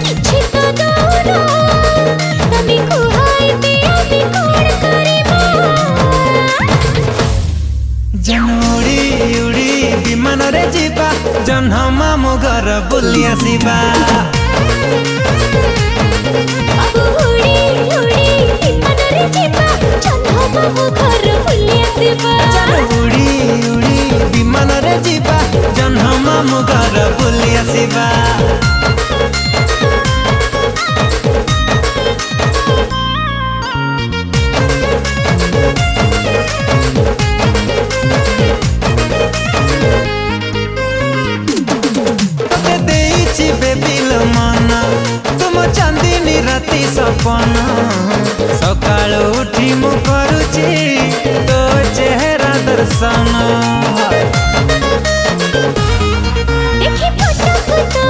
କିଛି ତ ଦଉନ ତମେ କୁହାଇବେ ଆମେ କଣ କରିବା ଜନ ଉଡ଼ି ବିମାନରେ ଯିବା ଜହ୍ନ ମାମୁଁ ଘର ବୁଲି ଆସିବା ବାବୁ ଉଡ଼ି ବିମାନରେ ଯିବା ଜହ୍ନ ମାମୁଁ ଘର ବୁଲି ଆସିବା ଉଡ଼ି ବିମାନରେ ଯିବା ଜହ୍ନ ମାମୁଁ ଘର ବୁଲି ଆସିବା ତତେ ଦେଇଛି ବେବିଲ ମନ ତୁମ ଚାନ୍ଦିନୀ ରାତି ସପନ ସକାଳୁ ଉଠି ମୁଁ କରୁଛି ତୋ ଚେହେରା ଦର୍ଶନ